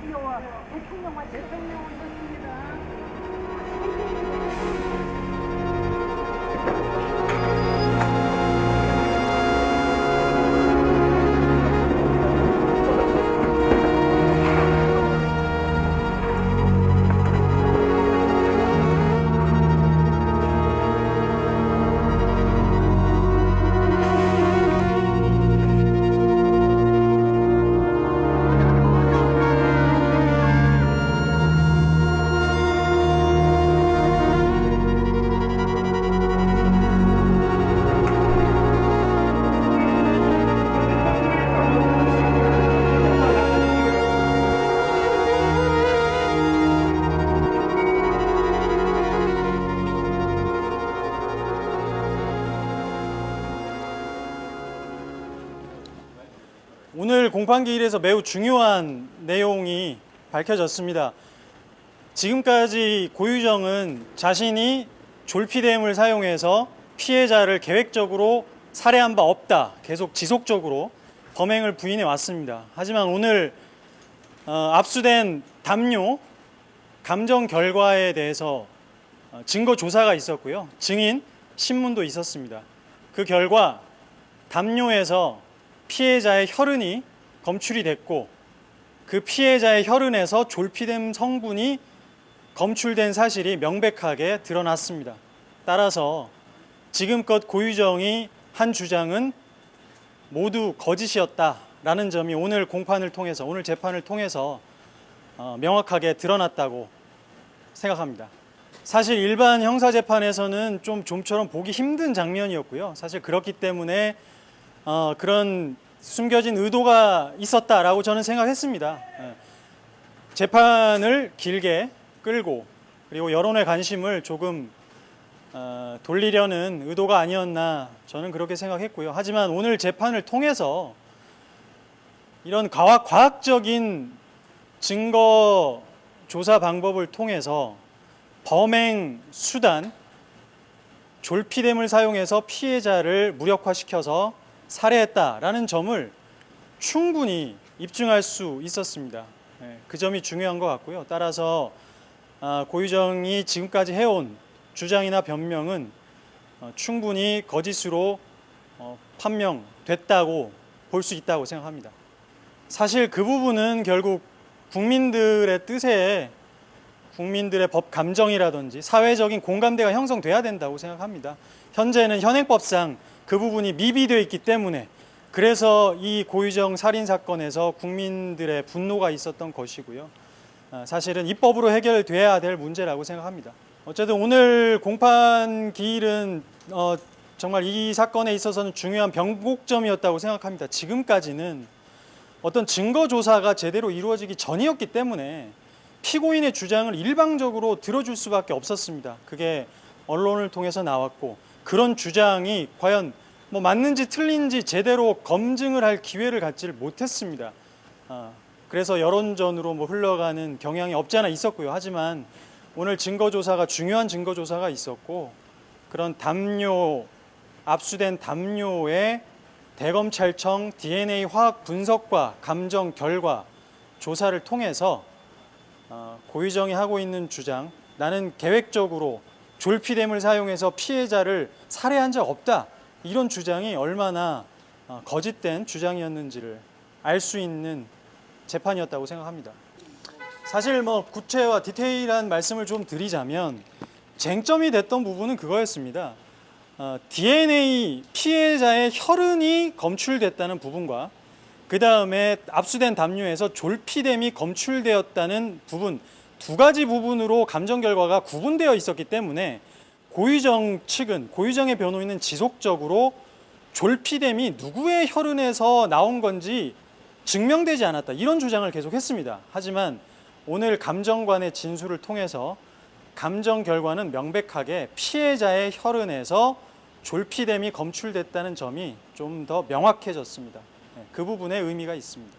대통령과 대통령 오셨습니다. 오늘 공판기일에서 매우 중요한 내용이 밝혀졌습니다. 지금까지 고유정은 자신이 졸피뎀을 사용해서 피해자를 계획적으로 살해한 바 없다, 계속 지속적으로 범행을 부인해 왔습니다. 하지만 오늘 압수된 담요 감정 결과에 대해서 증거 조사가 있었고요. 증인 신문도 있었습니다. 그 결과 담요에서 피해자의 혈흔이 검출이 됐고 그 피해자의 혈흔에서 졸피뎀 성분이 검출된 사실이 명백하게 드러났습니다. 따라서 지금껏 고유정이 한 주장은 모두 거짓이었다라는 점이 오늘 공판을 통해서, 오늘 재판을 통해서 명확하게 드러났다고 생각합니다. 사실 일반 형사재판에서는 좀처럼 보기 힘든 장면이었고요. 사실 그렇기 때문에 그런 숨겨진 의도가 있었다라고 저는 생각했습니다. 재판을 길게 끌고 그리고 여론의 관심을 조금 돌리려는 의도가 아니었나 저는 그렇게 생각했고요. 하지만 오늘 재판을 통해서 이런 과학적인 증거 조사 방법을 통해서 범행 수단, 졸피뎀을 사용해서 피해자를 무력화시켜서 살해했다라는 점을 충분히 입증할 수 있었습니다. 그 점이 중요한 것 같고요. 따라서 고유정이 지금까지 해온 주장이나 변명은 충분히 거짓으로 판명됐다고 볼 수 있다고 생각합니다. 사실 그 부분은 결국 국민들의 뜻에 국민들의 법 감정이라든지 사회적인 공감대가 형성돼야 된다고 생각합니다. 현재는 현행법상 그 부분이 미비되어 있기 때문에 그래서 이 고유정 살인 사건에서 국민들의 분노가 있었던 것이고요. 사실은 입법으로 해결돼야 될 문제라고 생각합니다. 어쨌든 오늘 공판 기일은 정말 이 사건에 있어서는 중요한 변곡점이었다고 생각합니다. 지금까지는 어떤 증거 조사가 제대로 이루어지기 전이었기 때문에 피고인의 주장을 일방적으로 들어줄 수밖에 없었습니다. 그게 언론을 통해서 나왔고 그런 주장이 과연 맞는지 틀린지 제대로 검증을 할 기회를 갖지를 못했습니다. 그래서 여론전으로 흘러가는 경향이 없지 않아 있었고요. 하지만 오늘 증거조사가 중요한 증거조사가 있었고 그런 담요, 압수된 담요의 대검찰청 DNA 화학 분석과 감정 결과 조사를 통해서 고유정이 하고 있는 주장, 나는 계획적으로 졸피뎀을 사용해서 피해자를 살해한 적 없다, 이런 주장이 얼마나 거짓된 주장이었는지를 알 수 있는 재판이었다고 생각합니다. 사실 구체와 디테일한 말씀을 좀 드리자면 쟁점이 됐던 부분은 그거였습니다. DNA 피해자의 혈흔이 검출됐다는 부분과 그 다음에 압수된 담요에서 졸피뎀이 검출되었다는 부분, 두 가지 부분으로 감정 결과가 구분되어 있었기 때문에 고유정 측은, 고유정의 변호인은 지속적으로 졸피뎀이 누구의 혈흔에서 나온 건지 증명되지 않았다, 이런 주장을 계속했습니다. 하지만 오늘 감정관의 진술을 통해서 감정 결과는 명백하게 피해자의 혈흔에서 졸피뎀이 검출됐다는 점이 좀 더 명확해졌습니다. 그 부분에 의미가 있습니다.